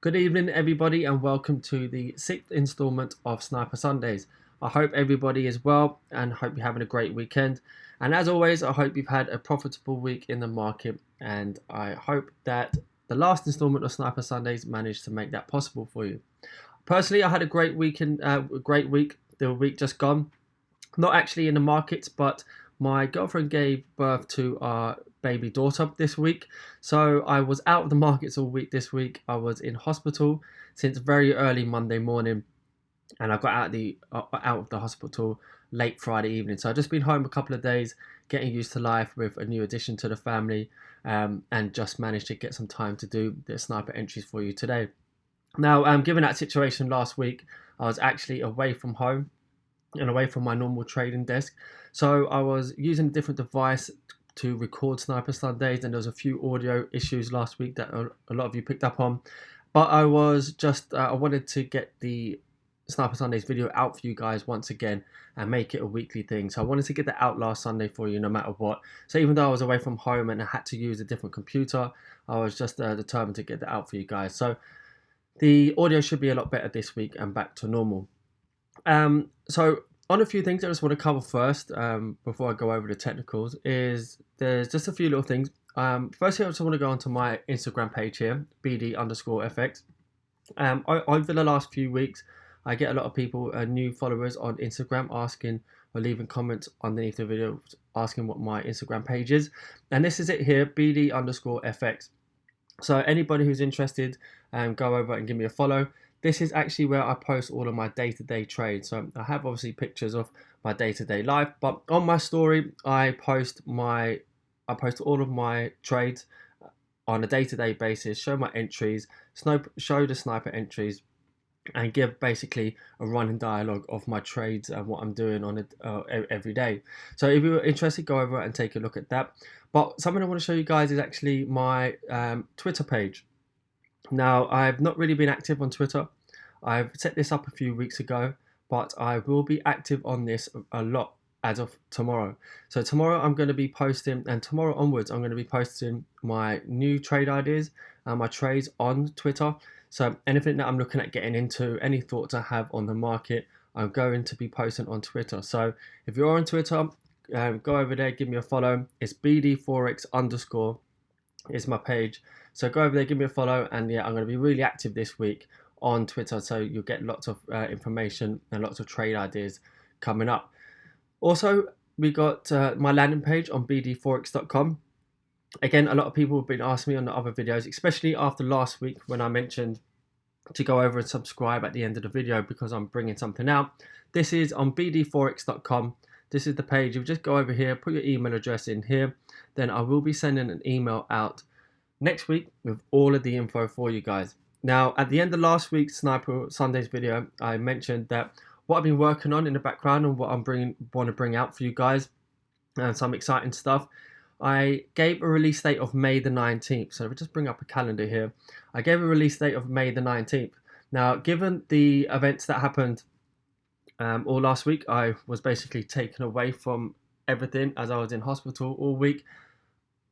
Good evening, everybody, and welcome to the sixth installment of Sniper Sundays. I hope everybody is well and hope you're having a great weekend. And as always, I hope you've had a profitable week in the market. And I hope that the last installment of Sniper Sundays managed to make that possible for you. Personally, I had a great weekend, great week. The week just gone. Not actually in the markets, but my girlfriend gave birth to our baby daughter this week. So I was out of the markets all week this week. I was in hospital since very early Monday morning, and I got out of the hospital late Friday evening. So I've just been home a couple of days, getting used to life with a new addition to the family, and just managed to get some time to do the sniper entries for you today. Now, given that situation last week, I was actually away from home and away from my normal trading desk. So I was using a different device to record Sniper Sundays, and there was a few audio issues last week that a lot of you picked up on. But I was just I wanted to get the Sniper Sundays video out for you guys once again and make it a weekly thing. So I wanted to get that out last Sunday for you, no matter what. So even though I was away from home and I had to use a different computer, I was just determined to get that out for you guys. So the audio should be a lot better this week and back to normal. So on a few things I just want to cover first, before I go over the technicals, is there's just a few little things. Firstly, I just want to go onto my Instagram page here, BD_FX. Over the last few weeks, I get a lot of people, new followers on Instagram, asking or leaving comments underneath the video, asking what my Instagram page is. And this is it here, BD_FX. So anybody who's interested, go over and give me a follow. This is actually where I post all of my day-to-day trades. So I have obviously pictures of my day-to-day life, but on my story, I post all of my trades on a day-to-day basis, show my entries, show the sniper entries, and give basically a running dialogue of my trades and what I'm doing on it every day. So if you're interested, go over and take a look at that. But something I want to show you guys is actually my Twitter page. Now, I've not really been active on Twitter. I've set this up a few weeks ago, but I will be active on this a lot as of tomorrow. So tomorrow I'm going to be posting, and tomorrow onwards I'm going to be posting my new trade ideas and my trades on Twitter. So anything that I'm looking at getting into, any thoughts I have on the market, I'm going to be posting on Twitter. So if you're on Twitter, go over there, give me a follow. It's BD4X_ is my page. So go over there, give me a follow, and yeah, I'm going to be really active this week on Twitter, so you'll get lots of information and lots of trade ideas coming up. Also, we got my landing page on bdforex.com. Again, a lot of people have been asking me on the other videos, especially after last week when I mentioned to go over and subscribe at the end of the video because I'm bringing something out. This is on bdforex.com. This is the page. You just go over here, put your email address in here, then I will be sending an email out next week with all of the info for you guys. Now, at the end of last week's Sniper Sundays video, I mentioned that what I've been working on in the background and what want to bring out for you guys, and some exciting stuff. I gave a release date of May the 19th. So if we just bring up a calendar here, I gave a release date of May the 19th. Now, given the events that happened all last week, I was basically taken away from everything as I was in hospital all week.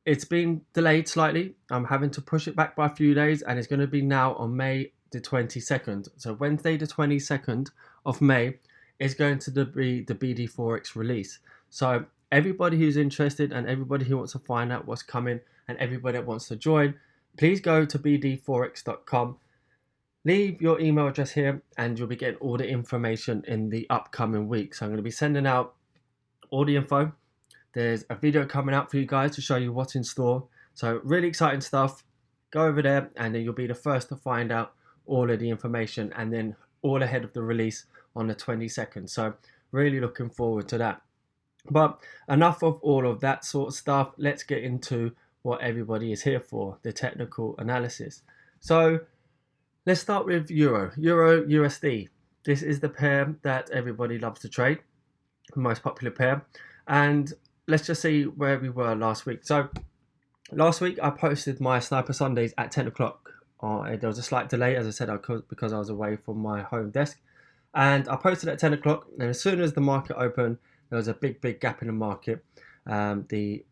It's been delayed slightly. I'm having to push it back by a few days, and it's going to be now on May the 22nd. So Wednesday the 22nd of May is going to be the BD4X release. So everybody who's interested and everybody who wants to find out what's coming and everybody that wants to join, please go to bdforex.com. Leave your email address here and you'll be getting all the information in the upcoming week. So I'm going to be sending out all the info. There's a video coming out for you guys to show you what's in store. So really exciting stuff. Go over there and then you'll be the first to find out all of the information, and then all ahead of the release on the 22nd. So really looking forward to that. But enough of all of that sort of stuff. Let's get into what everybody is here for, the technical analysis. So let's start with Euro USD. This is the pair that everybody loves to trade, the most popular pair. And let's just see where we were last week. So last week I posted my Sniper Sundays at 10 o'clock. There was a slight delay, as I said, because I was away from my home desk. And I posted at 10 o'clock, and as soon as the market opened, there was a big gap in the market. The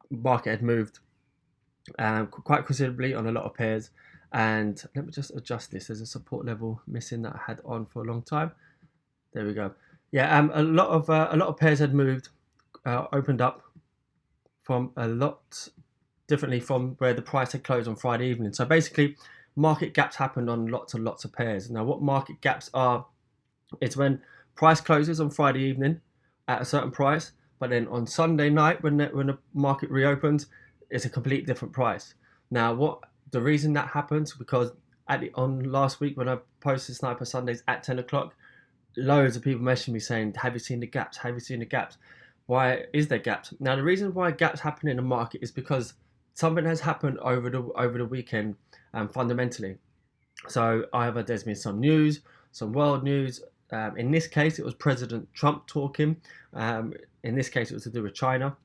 market had moved quite considerably on a lot of pairs. And let me just adjust this. There's a support level missing that I had on for a long time. There we go. Yeah, a lot of pairs had moved, opened up from a lot differently from where the price had closed on Friday evening. So basically, market gaps happened on lots and lots of pairs. Now, what market gaps are, it's when price closes on Friday evening at a certain price, but then on Sunday night when the market reopens, it's a complete different price. Now, what the reason that happens, because on last week when I posted Sniper Sundays at 10 o'clock, loads of people messaged me saying, "Have you seen the gaps? Have you seen the gaps? Why is there gaps?" Now, the reason why gaps happen in the market is because something has happened over the weekend, fundamentally. So either there's been some news, some world news. In this case, it was President Trump talking. In this case, it was to do with China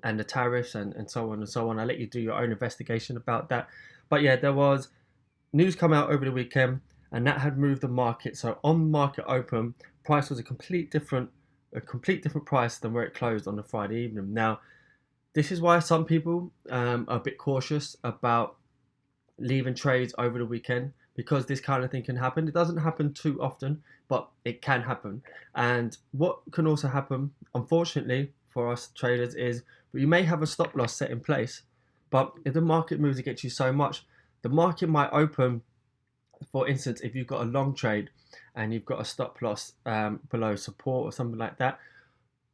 and the tariffs and so on and so on. I'll let you do your own investigation about that. But yeah, there was news come out over the weekend, and that had moved the market. So on market open, price was a complete different price than where it closed on the Friday evening. Now, this is why some people are a bit cautious about leaving trades over the weekend, because this kind of thing can happen. It doesn't happen too often, but it can happen. And what can also happen, unfortunately for us traders, is you may have a stop loss set in place, but if the market moves against you so much, the market might open. For instance, if you've got a long trade and you've got a stop loss below support or something like that,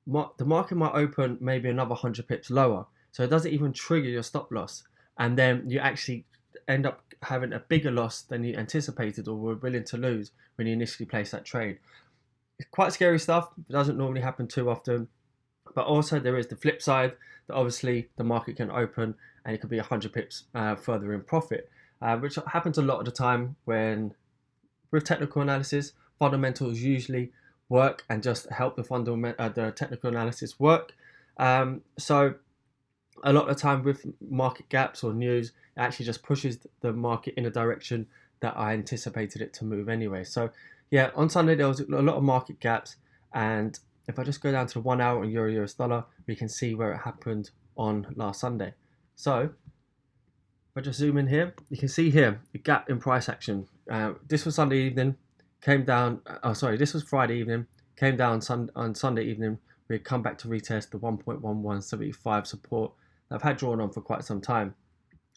the market might open maybe another 100 pips lower. So it doesn't even trigger your stop loss. And then you actually end up having a bigger loss than you anticipated or were willing to lose when you initially placed that trade. It's quite scary stuff. It doesn't normally happen too often. But also there is the flip side, that obviously the market can open and it could be 100 pips further in profit, which happens a lot of the time when, with technical analysis, fundamentals usually work and just help the technical analysis work. So a lot of the time with market gaps or news, it actually just pushes the market in a direction that I anticipated it to move anyway. So yeah, on Sunday there was a lot of market gaps, and if I just go down to the 1 hour on Euro US dollar, we can see where it happened on last Sunday. So if I just zoom in here, you can see here the gap in price action. This was Sunday evening, came down. This was Friday evening, came down on Sunday evening. We had come back to retest the 1.1175 support that I've had drawn on for quite some time.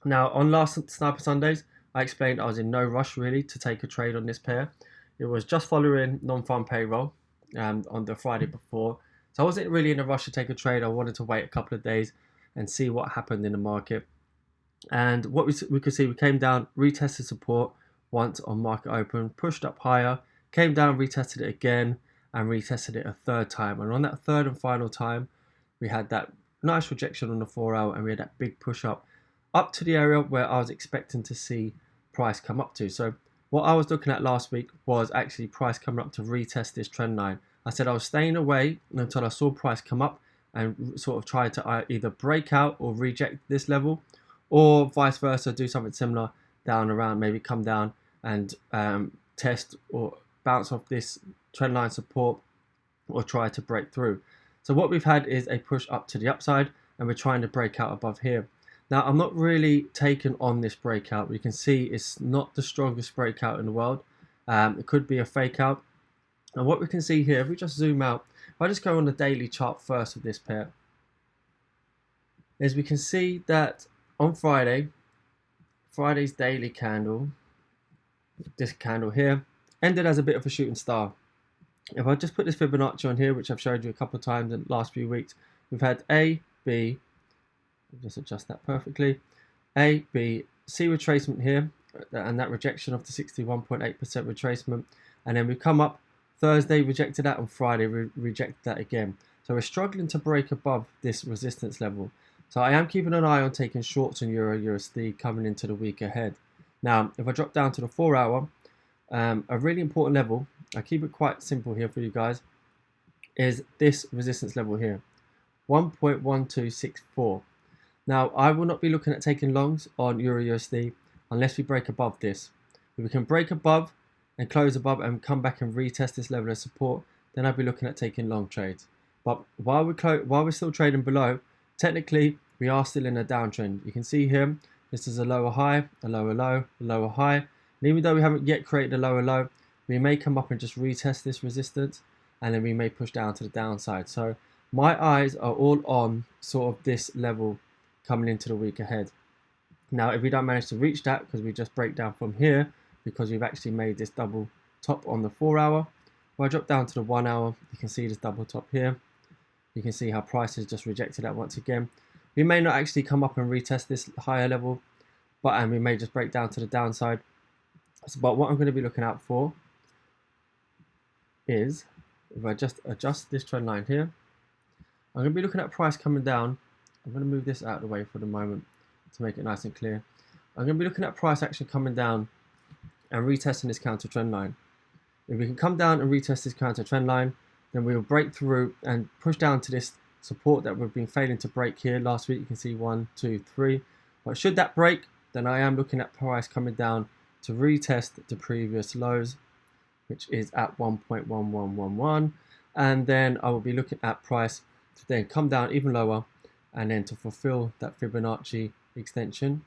Now, on last Sniper Sundays, I explained I was in no rush really to take a trade on this pair. It was just following non-farm payroll on the Friday before. So I wasn't really in a rush to take a trade. I wanted to wait a couple of days and see what happened in the market. And what we could see, we came down, retested support once on market open, pushed up higher, came down, retested it again, and retested it a third time. And on that third and final time, we had that nice rejection on the 4 hour, and we had that big push up to the area where I was expecting to see price come up to. So what I was looking at last week was actually price coming up to retest this trend line. I said I was staying away until I saw price come up and sort of try to either break out or reject this level, or vice versa, do something similar down around, maybe come down and test or bounce off this trend line support or try to break through. So what we've had is a push up to the upside, and we're trying to break out above here. Now, I'm not really taken on this breakout. You can see it's not the strongest breakout in the world. It could be a fake out. And what we can see here, if we just zoom out, if I just go on the daily chart first of this pair, is we can see that on Friday's daily candle, this candle here, ended as a bit of a shooting star. If I just put this Fibonacci on here, which I've showed you a couple of times in the last few weeks, we've had A, B, just adjust that perfectly, A, B, C retracement here, and that rejection of the 61.8% retracement, and then we come up Thursday, rejected that, on Friday rejected that again. So we're struggling to break above this resistance level. So I am keeping an eye on taking shorts on Euro USD coming into the week ahead. Now, if I drop down to the 4 hour, a really important level, I keep it quite simple here for you guys, is this resistance level here, 1.1264. Now, I will not be looking at taking longs on Euro USD unless we break above this. If we can break above and close above and come back and retest this level of support, then I'll be looking at taking long trades. But while we're still trading below, technically we are still in a downtrend. You can see here This is a lower high, a lower low, a lower high. And even though we haven't yet created a lower low, we may come up and just retest this resistance, and then we may push down to the downside. So my eyes are all on sort of this level coming into the week ahead. Now, if we don't manage to reach that, because we just break down from here, because we've actually made this double top on the 4 hour, if I drop down to the 1 hour, you can see this double top here. You can see how price has just rejected that once again. We may not actually come up and retest this higher level, but we may just break down to the downside. But what I'm going to be looking out for is, if I just adjust this trend line here, I'm going to be looking at price coming down. I'm going to move this out of the way for the moment to make it nice and clear. I'm going to be looking at price action coming down and retesting this counter trend line. If we can come down and retest this counter trend line, then we will break through and push down to this support that we've been failing to break here. Last week you can see 1, 2, 3. But should that break, then I am looking at price coming down to retest the previous lows, which is at 1.1111. And then I will be looking at price to then come down even lower, and then to fulfill that Fibonacci extension,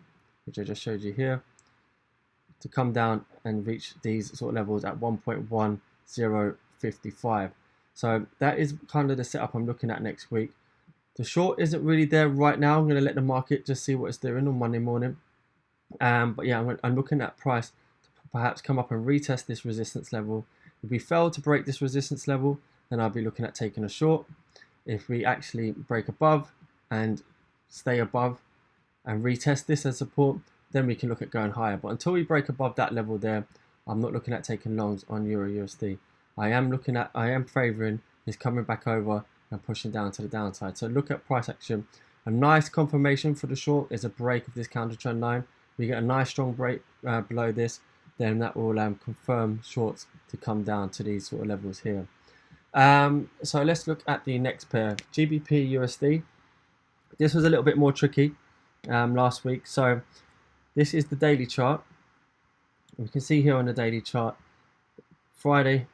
which I just showed you here, to come down and reach these sort of levels at 1.1055. So that is kind of the setup I'm looking at next week. The short isn't really there right now. I'm going to let the market just see what it's doing on Monday morning. But yeah, I'm looking at price to perhaps come up and retest this resistance level. If we fail to break this resistance level, then I'll be looking at taking a short. If we actually break above and stay above and retest this as support, then we can look at going higher. But until we break above that level there, I'm not looking at taking longs on Euro USD. I am favouring is coming back over and pushing down to the downside. So look at price action. A nice confirmation for the short is a break of this counter trend line. We get a nice strong break below this, then that will confirm shorts to come down to these sort of levels here. So let's look at the next pair, GBP USD. This was a little bit more tricky last week. So this is the daily chart. We can see here on the daily chart, Friday,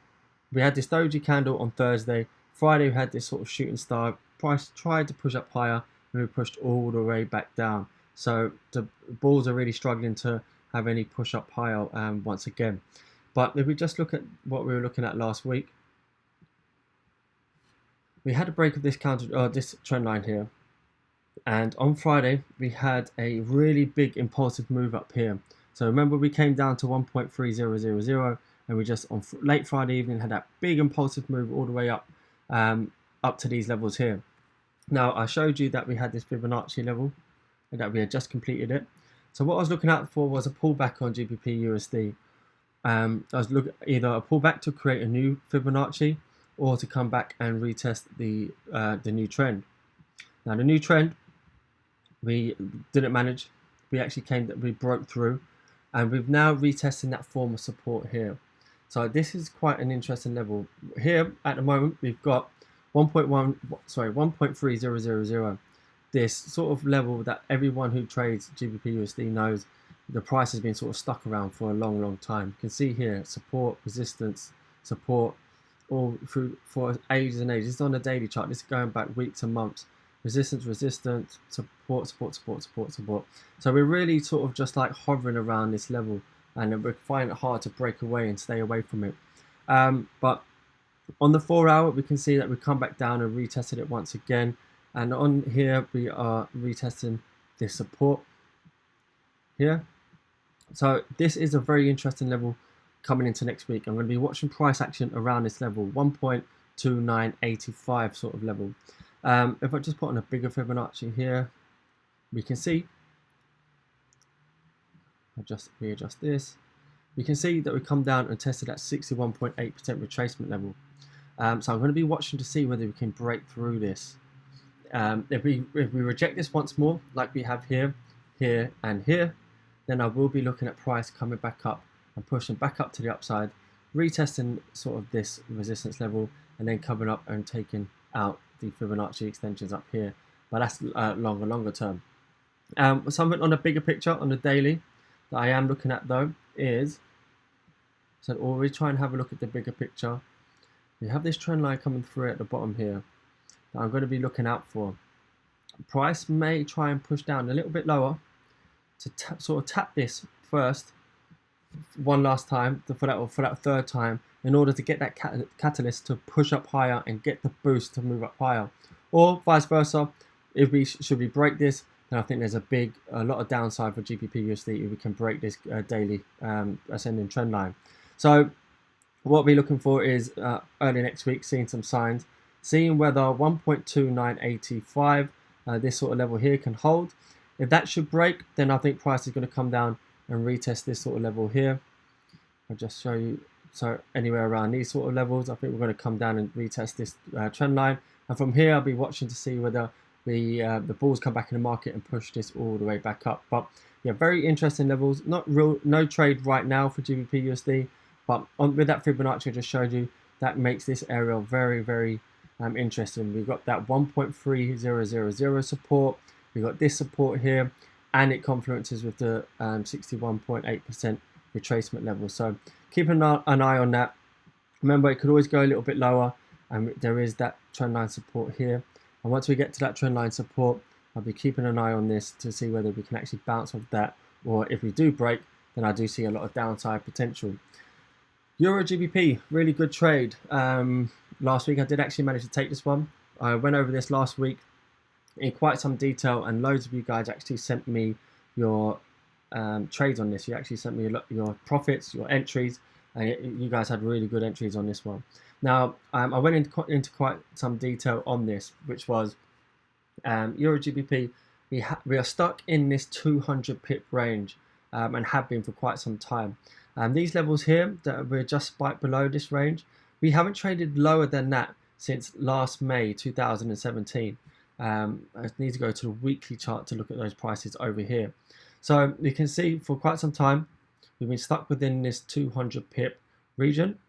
we had this doji candle on Thursday. Friday, we had this sort of shooting star. Price tried to push up higher, and we pushed all the way back down. So the bulls are really struggling to have any push up higher once again. But if we just look at what we were looking at last week, we had a break of this this trend line here. And on Friday, we had a really big impulsive move up here. So remember, we came down to 1.3000, and we just on late Friday evening had that big impulsive move all the way up, up to these levels here. Now I showed you that we had this Fibonacci level, and that we had just completed it. So what I was looking out for was a pullback on GBP USD. I was looking either a pullback to create a new Fibonacci, or to come back and retest the new trend. Now the new trend, we didn't manage. We broke through, and we've now retesting that form of support here. So this is quite an interesting level. Here at the moment we've got 1.3000. This sort of level that everyone who trades GBP USD knows the price has been sort of stuck around for a long time. You can see here support, resistance, support, all through for ages and ages. This is on the daily chart. This is going back weeks and months. Resistance, resistance, support, support, support, support, support. So we're really sort of just like hovering around this level, and we're finding it hard to break away and stay away from it. But on the 4 hour, we can see that we come back down and retested it once again. And on here, we are retesting this support here. So this is a very interesting level coming into next week. I'm going to be watching price action around this level, 1.2985 sort of level. If I just put on a bigger Fibonacci here, we can see, readjust this, we can see that we come down and tested that 61.8% retracement level. So I'm going to be watching to see whether we can break through this. If we reject this once more, like we have here, here, and here, then I will be looking at price coming back up and pushing back up to the upside, retesting sort of this resistance level, and then coming up and taking out the Fibonacci extensions up here. But that's longer term. Something on a bigger picture on the daily that I am looking at though is, so always try and have a look at the bigger picture. We have this trend line coming through at the bottom here that I'm going to be looking out for. Price may try and push down a little bit lower to sort of tap this first, one last time for that third time, in order to get that catalyst to push up higher and get the boost to move up higher, or vice versa. If we should we break this, then I think there's a lot of downside for GBP USD if we can break this daily ascending trend line. So what we're looking for is early next week, seeing some signs, seeing whether 1.2985, this sort of level here, can hold. If that should break, then I think price is going to come down and retest this sort of level here. I'll just show you. So anywhere around these sort of levels, I think we're going to come down and retest this trend line. And from here, I'll be watching to see whether the bulls come back in the market and push this all the way back up. But yeah, very interesting levels. No trade right now for GBP USD, but with that Fibonacci I just showed you, that makes this area very, very interesting. We've got that 1.3000 support. We've got this support here, and it confluences with the 61.8% retracement level. So keep an eye on that. Remember, it could always go a little bit lower, and there is that trendline support here. And once we get to that trendline support, I'll be keeping an eye on this to see whether we can actually bounce off that, or if we do break, then I do see a lot of downside potential. Euro GBP, really good trade. Last week I did actually manage to take this one. I went over this last week in quite some detail, and loads of you guys actually sent me your trades on this. You actually sent me your profits, your entries, and you guys had really good entries on this one. Now, I went into quite some detail on this, which was Euro GBP. We are stuck in this 200 pip range, and have been for quite some time. These levels here, that we're just spiked below this range, we haven't traded lower than that since last May 2017. I need to go to the weekly chart to look at those prices over here. So you can see for quite some time we've been stuck within this 200 pip region.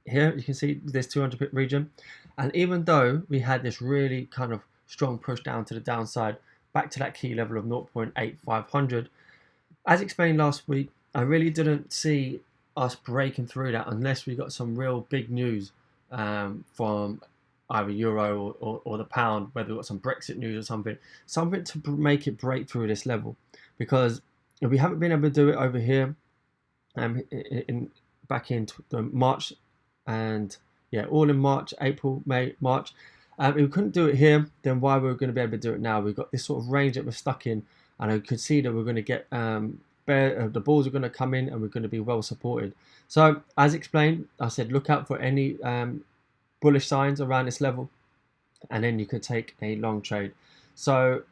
Here you can see this 200 pip region, and even though we had this really kind of strong push down to the downside, back to that key level of 0.8500, as explained last week, I really didn't see us breaking through that unless we got some real big news from either euro or the pound, whether we got some Brexit news or something to make it break through this level. Because if we haven't been able to do it over here, back in March, and yeah, all in March, April, May, March, if we couldn't do it here, then why we're going to be able to do it now? We've got this sort of range that we're stuck in, and I could see that we're going to get the balls are going to come in, and we're going to be well supported. So as explained, I said look out for any bullish signs around this level, and then you could take a long trade. So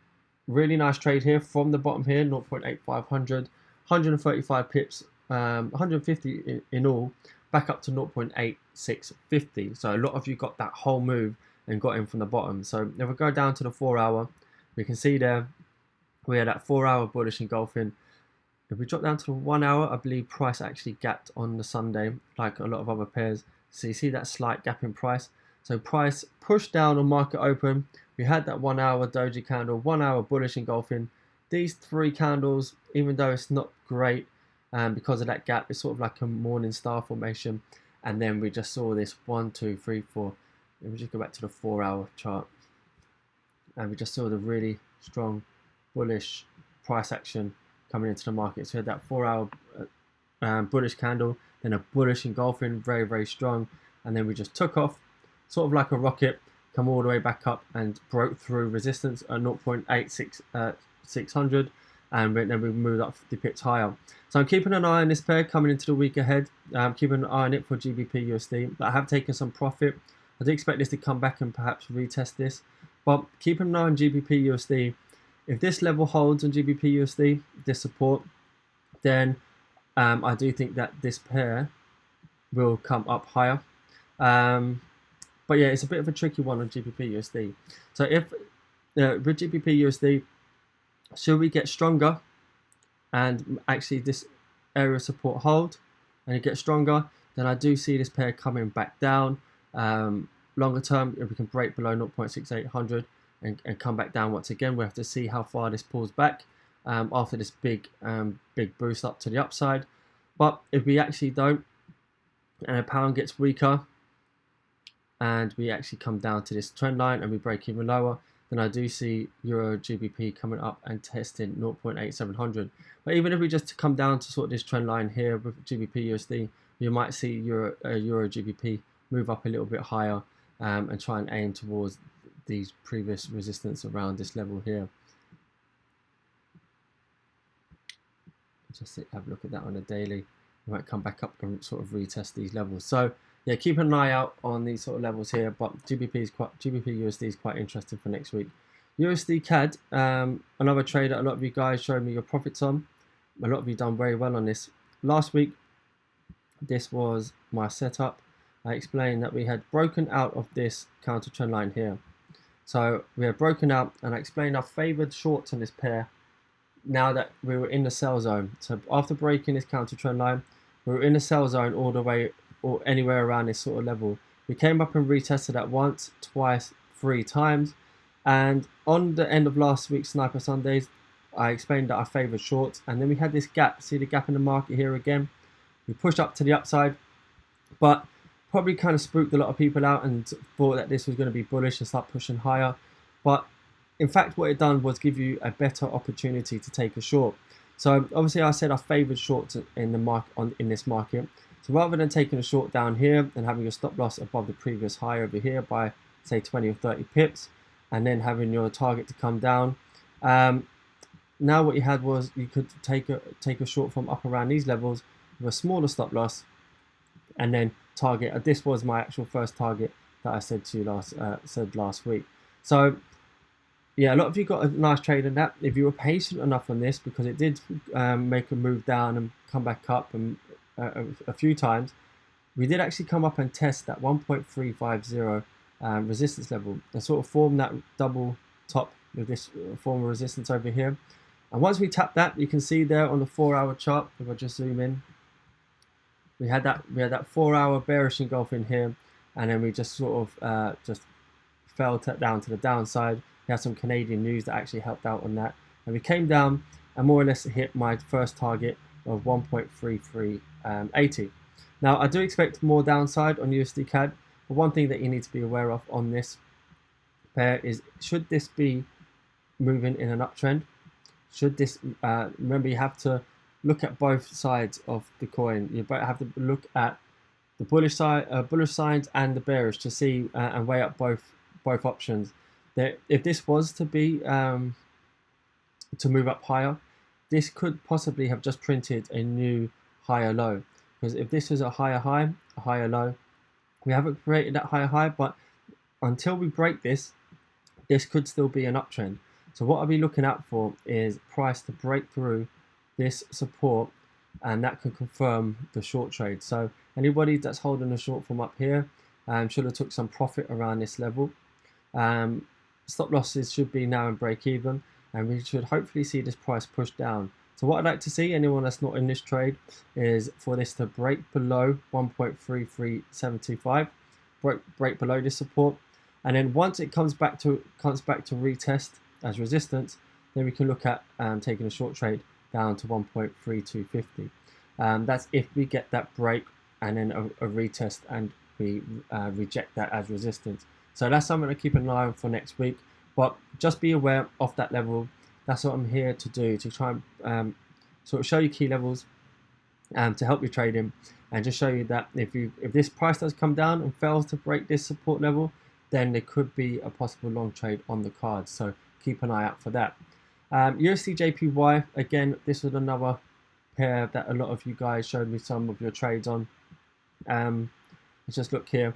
really nice trade here from the bottom here, 0.8500, 135 pips, 150 in all, back up to 0.8650. So a lot of you got that whole move and got in from the bottom. So if we go down to the 4 hour, we can see there we had that 4 hour bullish engulfing. If we drop down to the 1 hour, I believe price actually gapped on the Sunday, like a lot of other pairs. So you see that slight gap in price. So price pushed down on market open. We had that 1 hour doji candle, 1 hour bullish engulfing. These three candles, even though it's not great because of that gap, it's sort of like a morning star formation. And then we just saw this 1, 2, 3, 4. Let me just go back to the 4 hour chart. And we just saw the really strong bullish price action coming into the market. So we had that 4 hour bullish candle, then a bullish engulfing, very, very strong. And then we just took off, sort of like a rocket, come all the way back up and broke through resistance at 0.8600, and then we moved up 50 pips higher. So I'm keeping an eye on this pair coming into the week ahead. I'm keeping an eye on it for GBP USD. But I have taken some profit. I do expect this to come back and perhaps retest this. But keeping an eye on GBP USD. If this level holds on GBP USD, this support, then I do think that this pair will come up higher. But yeah, it's a bit of a tricky one on GBP USD. So if with GBP USD, should we get stronger and actually this area of support hold and it gets stronger, then I do see this pair coming back down. Longer term, if we can break below 0.6800 and come back down once again, we'll have to see how far this pulls back after this big boost up to the upside. But if we actually don't, and the pound gets weaker, and we actually come down to this trend line and we break even lower, then I do see Euro GBP coming up and testing 0.8700. But even if we just come down to sort of this trend line here with GBP USD, you might see Euro GBP move up a little bit higher and try and aim towards these previous resistance around this level here. Just have a look at that on a daily. We might come back up and sort of retest these levels. So yeah, keep an eye out on these sort of levels here. But GBP USD is quite interesting for next week. USD CAD, another trade that a lot of you guys showed me your profits on. A lot of you done very well on this. Last week, this was my setup. I explained that we had broken out of this counter trend line here. So we have broken out, and I explained our favored shorts on this pair now that we were in the sell zone. So after breaking this counter trend line, we were in the sell zone all the way or anywhere around this sort of level. We came up and retested that once, twice, 3 times. And on the end of last week's Sniper Sundays, I explained that I favored shorts, and then we had this gap. See the gap in the market here again? We pushed up to the upside, but probably kind of spooked a lot of people out and thought that this was going to be bullish and start pushing higher. But in fact, what it done was give you a better opportunity to take a short. So obviously I said I favored shorts in the market in this market. So rather than taking a short down here and having your stop loss above the previous high over here by say 20 or 30 pips, and then having your target to come down, now what you had was you could take a short from up around these levels with a smaller stop loss, and then target. This was my actual first target that I said to you last week. So yeah, a lot of you got a nice trade in that. If you were patient enough on this, because it did make a move down and come back up and a few times, we did actually come up and test that 1.350 resistance level and sort of form that double top with this form of resistance over here. And once we tap that, you can see there on the 4-hour chart, if I just zoom in, we had that 4-hour bearish engulfing here, and then we just sort of just fell down to the downside. We had some Canadian news that actually helped out on that, and we came down and more or less hit my first target of 1.3380. Now I do expect more downside on USD CAD, but one thing that you need to be aware of on this pair is, should this be moving in an uptrend, should this remember, you have to look at both sides of the coin. You have to look at the bullish side, bullish signs, and the bearish to see and weigh up both options. That if this was to be to move up higher, this could possibly have just printed a new higher low. Because if this is a higher high, a higher low, we haven't created that higher high, but until we break this, this could still be an uptrend. So what I'll be looking out for is price to break through this support, and that can confirm the short trade. So anybody that's holding a short from up here should have took some profit around this level. Stop losses should be now in break even, and we should hopefully see this price push down. So what I'd like to see, anyone that's not in this trade, is for this to break below 1.3375, break below this support, and then once it comes back to retest as resistance, then we can look at taking a short trade down to 1.3250. That's if we get that break and then a retest and we reject that as resistance. So that's something to keep an eye on for next week. But just be aware of that level. That's what I'm here to do, to try and sort of show you key levels to help you trading, and just show you that if this price does come down and fails to break this support level, then there could be a possible long trade on the cards. So keep an eye out for that. USD JPY, again, this was another pair that a lot of you guys showed me some of your trades on. Let's just look here.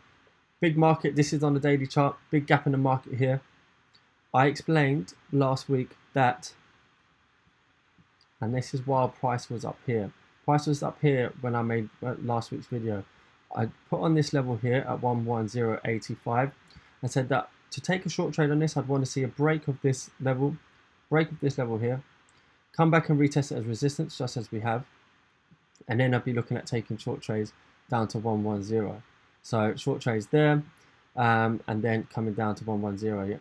Big market, this is on the daily chart, big gap in the market here. I explained last week that, and this is while price was up here. Price was up here when I made last week's video. I put on this level here at 11085 and said that to take a short trade on this, I'd want to see a break of this level here, come back and retest it as resistance, just as we have, and then I'd be looking at taking short trades down to 110. So short trades there, and then coming down to 110,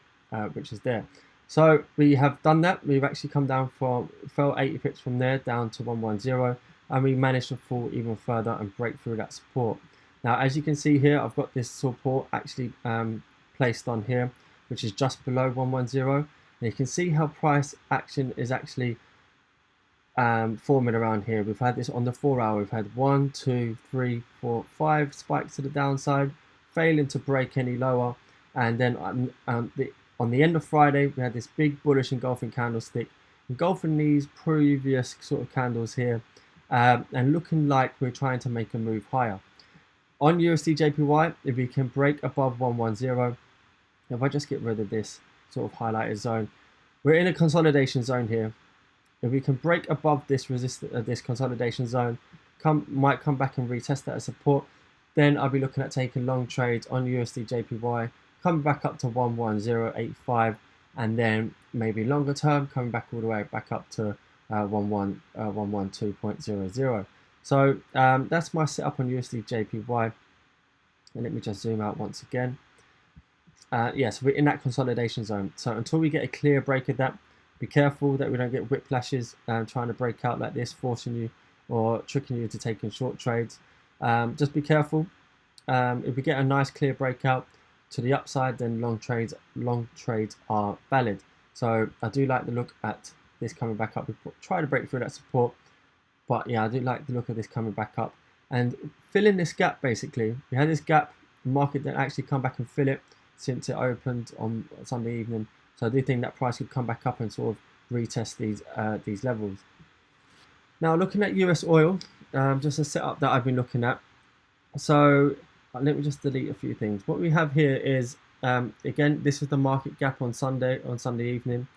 which is there. So we have done that. We've actually come down fell 80 pips from there down to 110, and we managed to fall even further and break through that support. Now, as you can see here, I've got this support actually placed on here, which is just below 110. And you can see how price action is actually forming around here. We've had this on the 4 hour. We've had 1, 2, 3, 4, 5 spikes to the downside, failing to break any lower. And then on the end of Friday, we had this big bullish engulfing candlestick, engulfing these previous sort of candles here, and looking like we're trying to make a move higher. On USD JPY, if we can break above 110, if I just get rid of this sort of highlighted zone, we're in a consolidation zone here. If we can break above this this consolidation zone, might come back and retest that as support, then I'll be looking at taking long trades on USD JPY, coming back up to 11085, and then maybe longer term coming back all the way back up to 112.00. So that's my setup on USD JPY. And let me just zoom out once again. Yes, we're in that consolidation zone. So until we get a clear break of that, be careful that we don't get whiplashes trying to break out like this, forcing you or tricking you to taking short trades. Just be careful. If we get a nice clear breakout to the upside, then long trades are valid. So I do like the look at this coming back up. We try to break through that support, but yeah, I do like the look of this coming back up and filling this gap. Basically, we had this gap. The market didn't actually come back and fill it since it opened on Sunday evening. So I do think that price could come back up and sort of retest these levels. Now looking at US oil, just a setup that I've been looking at. So let me just delete a few things. What we have here is, again, this is the market gap on Sunday evening.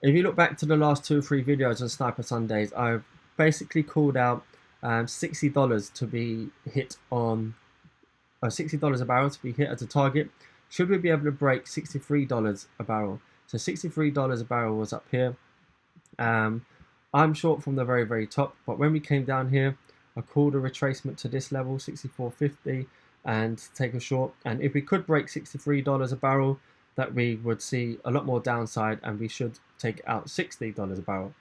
If you look back to the last 2 or 3 videos on Sniper Sundays, I've basically called out $60 to be hit on, $60 a barrel to be hit as a target. Should we be able to break $63 a barrel? So $63 a barrel was up here. I'm short from the very, very top, but when we came down here, I called a retracement to this level, 64.50, and take a short. And if we could break $63 a barrel, that we would see a lot more downside, and we should take out $60 a barrel.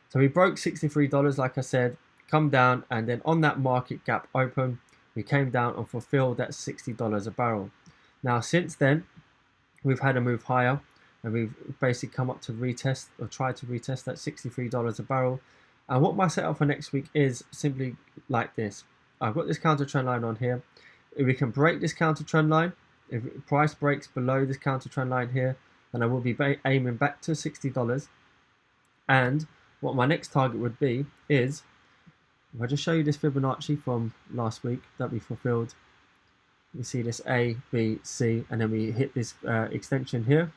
So we broke $63, like I said, come down, and then on that market gap open, we came down and fulfilled that $60 a barrel. Now, since then, we've had a move higher, and we've basically come up to retest, or try to retest that $63 a barrel. And what my setup for next week is simply like this. I've got this counter trend line on here. If we can break this counter trend line, if price breaks below this counter trend line here, then I will be aiming back to $60. And what my next target would be is, if I just show you this Fibonacci from last week that we fulfilled, you see this A, B, C, and then we hit this extension here.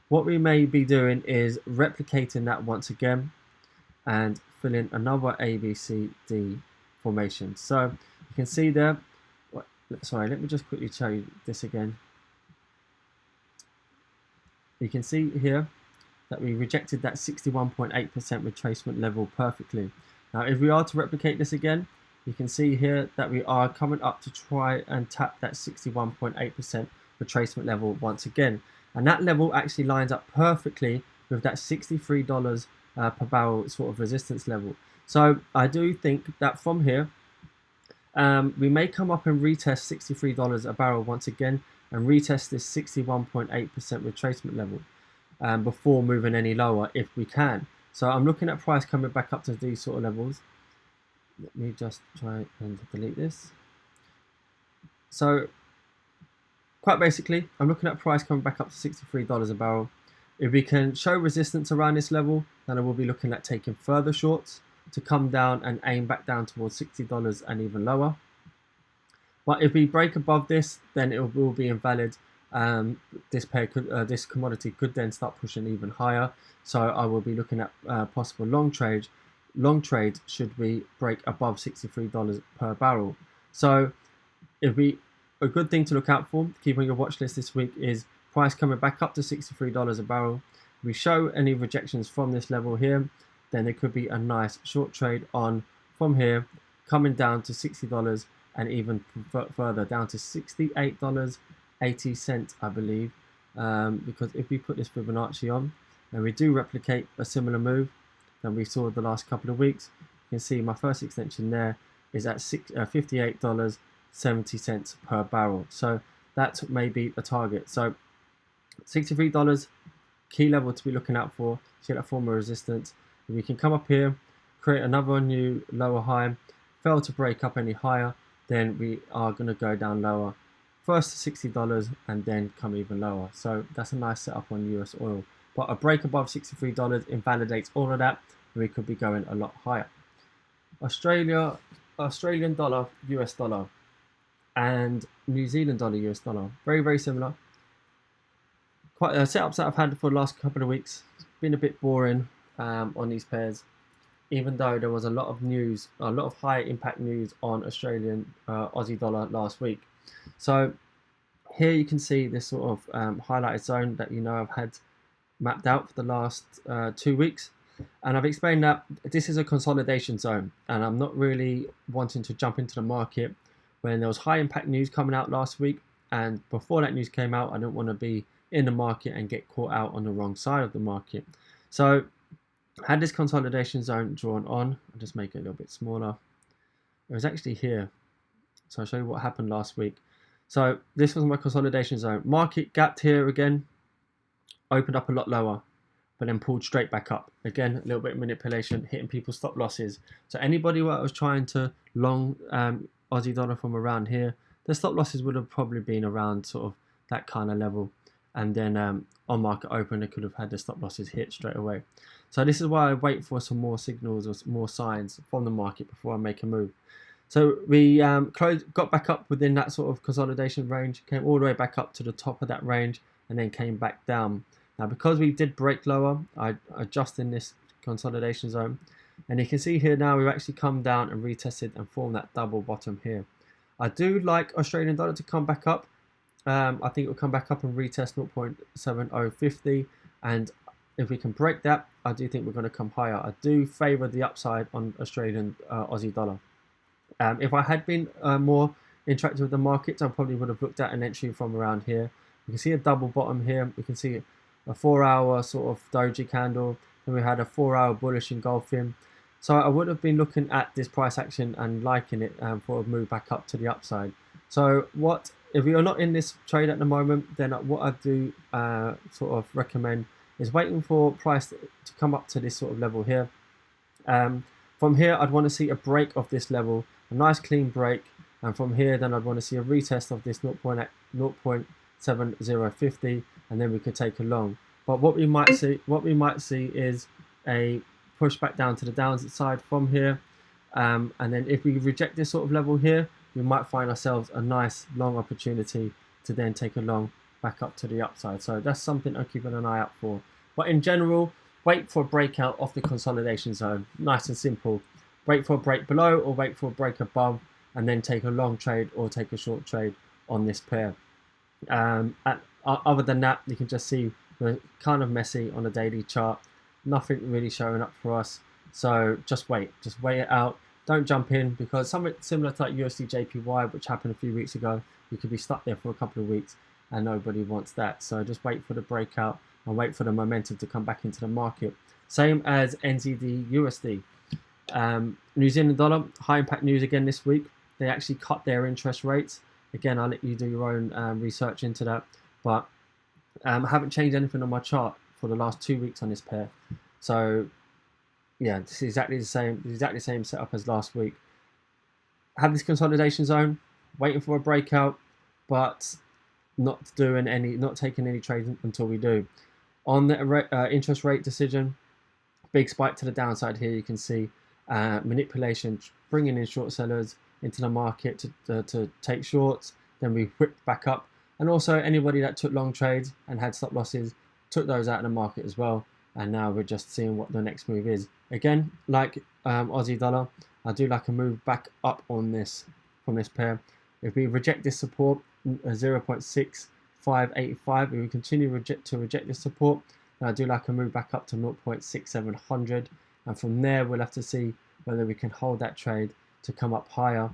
What we may be doing is replicating that once again and fill in another A, B, C, D formation. So you can see there, sorry, let me just quickly show you this again. You can see here that we rejected that 61.8% retracement level perfectly. Now, if we are to replicate this again, you can see here that we are coming up to try and tap that 61.8% retracement level once again. And that level actually lines up perfectly with that $63 per barrel sort of resistance level. So I do think that from here, we may come up and retest $63 a barrel once again and retest this 61.8% retracement level before moving any lower if we can. So I'm looking at price coming back up to these sort of levels. Let me just try and delete this. So quite basically, I'm looking at price coming back up to $63 a barrel. If we can show resistance around this level, then I will be looking at taking further shorts to come down and aim back down towards $60 and even lower. But if we break above this, then it will be invalid. This commodity could then start pushing even higher. So I will be looking at possible long trade should we break above $63 per barrel. So a good thing to look out for, keep on your watch list this week, is price coming back up to $63 a barrel. If we show any rejections from this level here, then there could be a nice short trade on from here, coming down to $60 and even further down to $68.80, I believe. Because if we put this Fibonacci on and we do replicate a similar move than we saw the last couple of weeks, you can see my first extension there is at $58.70 per barrel. So that may be a target. So $63 key level to be looking out for. See that form of resistance. If we can come up here, create another new lower high, fail to break up any higher, then we are going to go down lower. First to $60 and then come even lower. So that's a nice setup on US oil. But a break above $63 invalidates all of that, and we could be going a lot higher. Australian dollar, US dollar, and New Zealand dollar, US dollar. Very, very similar. Quite setups that I've had for the last couple of weeks. It's been a bit boring on these pairs, even though there was a lot of news, a lot of high impact news on Australian Aussie dollar last week. So here you can see this sort of highlighted zone that I've had mapped out for the last 2 weeks. And I've explained that this is a consolidation zone, and I'm not really wanting to jump into the market when there was high impact news coming out last week. And before that news came out, I don't want to be in the market and get caught out on the wrong side of the market. So I had this consolidation zone drawn on. I'll just make it a little bit smaller. It was actually here. So I'll show you what happened last week. So this was my consolidation zone. Market gapped here again, opened up a lot lower, but then pulled straight back up. Again, a little bit of manipulation, hitting people's stop losses. So anybody that was trying to long Aussie dollar from around here, the stop losses would have probably been around sort of that kind of level. And then on market open, they could have had the stop losses hit straight away. So this is why I wait for some more signals or more signs from the market before I make a move. So we got back up within that sort of consolidation range, came all the way back up to the top of that range, and then came back down. Now, because we did break lower, I adjust in this consolidation zone, and you can see here now we've actually come down and retested and formed that double bottom here. I do like Australian dollar to come back up. I think it will come back up and retest 0.7050, and if we can break that, I do think we're going to come higher. I do favour the upside on Australian Aussie dollar. If I had been more interactive with the markets, I probably would have looked at an entry from around here. You can see a double bottom here. You can see a 4-hour sort of doji candle, and we had a 4-hour bullish engulfing. So I would have been looking at this price action and liking it for a move back up to the upside. So if you're not in this trade at the moment, then what I do sort of recommend is waiting for price to come up to this sort of level here. From here, I'd want to see a break of this level, a nice clean break, and from here, then I'd want to see a retest of this 0.7050, and then we could take a long. But what we might see is a push back down to the downside from here, and then if we reject this sort of level here, we might find ourselves a nice long opportunity to then take a long back up to the upside. So that's something I'm keeping an eye out for. But in general, wait for a breakout of the consolidation zone. Nice and simple. Wait for a break below or wait for a break above, and then take a long trade or take a short trade on this pair. Other than that, you can just see we're kind of messy on a daily chart. Nothing really showing up for us. So just wait it out. Don't jump in, because something similar to like USD JPY, which happened a few weeks ago, you could be stuck there for a couple of weeks and nobody wants that. So just wait for the breakout and wait for the momentum to come back into the market. Same as NZD USD. New Zealand dollar, high impact news again this week. They actually cut their interest rates. Again, I'll let you do your own research into that. But I haven't changed anything on my chart for the last 2 weeks on this pair. So yeah, this is exactly the same setup as last week. Have this consolidation zone, waiting for a breakout, but not taking any trades until we do. On the interest rate decision, big spike to the downside here. You can see manipulation, bringing in short sellers into the market to take shorts. Then we whipped back up, and also anybody that took long trades and had stop losses took those out of the market as well. And now we're just seeing what the next move is. Again, like Aussie dollar, I do like a move back up on this from this pair. If we reject this support, 0.6585, if we continue to reject this support, then I do like a move back up to 0.6700, and from there we'll have to see whether we can hold that trade to come up higher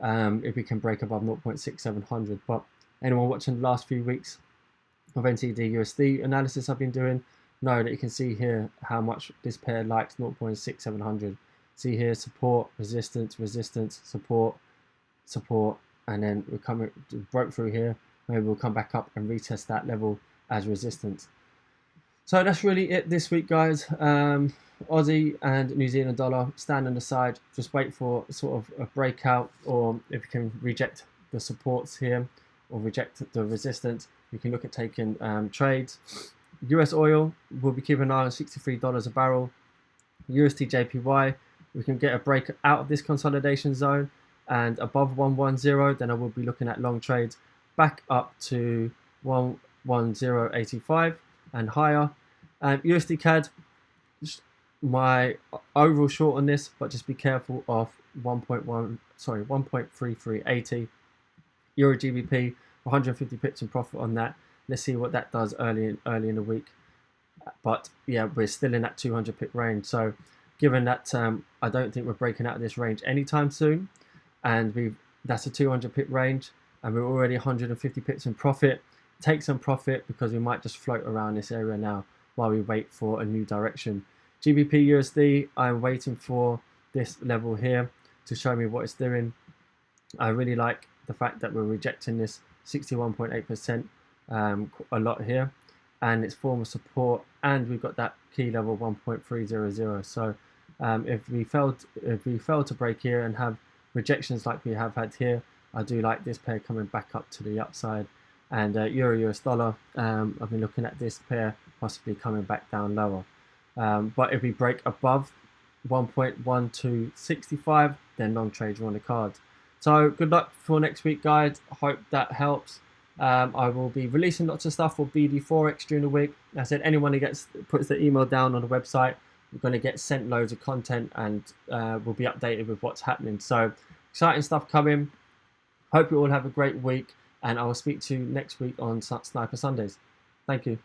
if we can break above 0.6700. But anyone watching the last few weeks of NZD USD analysis I've been doing know that you can see here how much this pair likes 0.6700. See here, support, resistance, resistance, support, support, and then broke through here. Maybe we'll come back up and retest that level as resistance. So that's really it this week, guys. Aussie and New Zealand dollar stand on the side. Just wait for sort of a breakout, or if you can reject the supports here or reject the resistance, you can look at taking trades. US oil, we'll be keeping an eye on $63 a barrel. USD JPY, we can get a break out of this consolidation zone and above 110, then I will be looking at long trades back up to 110.85 and higher. USD CAD, my overall short on this, but just be careful of 1.3380. Euro GBP, 150 pips in profit on that. Let's see what that does early in the week. But yeah, we're still in that 200 pip range. So given that I don't think we're breaking out of this range anytime soon, and that's a 200 pip range, and we're already 150 pips in profit. Take some profit because we might just float around this area now while we wait for a new direction. GBP USD, I'm waiting for this level here to show me what it's doing. I really like the fact that we're rejecting this 61.8% a lot here, and its form of support, and we've got that key level 1.300. So if we fail to break here and have rejections like we have had here, I do like this pair coming back up to the upside. And Euro US dollar, I've been looking at this pair possibly coming back down lower. But if we break above 1.1265, then long trades are on the cards. So good luck for next week, guys. Hope that helps. I will be releasing lots of stuff for BD Forex during the week. As I said, anyone who puts the email down on the website, we're going to get sent loads of content, and we'll be updated with what's happening. So exciting stuff coming. Hope you all have a great week, and I will speak to you next week on Sniper Sundays. Thank you.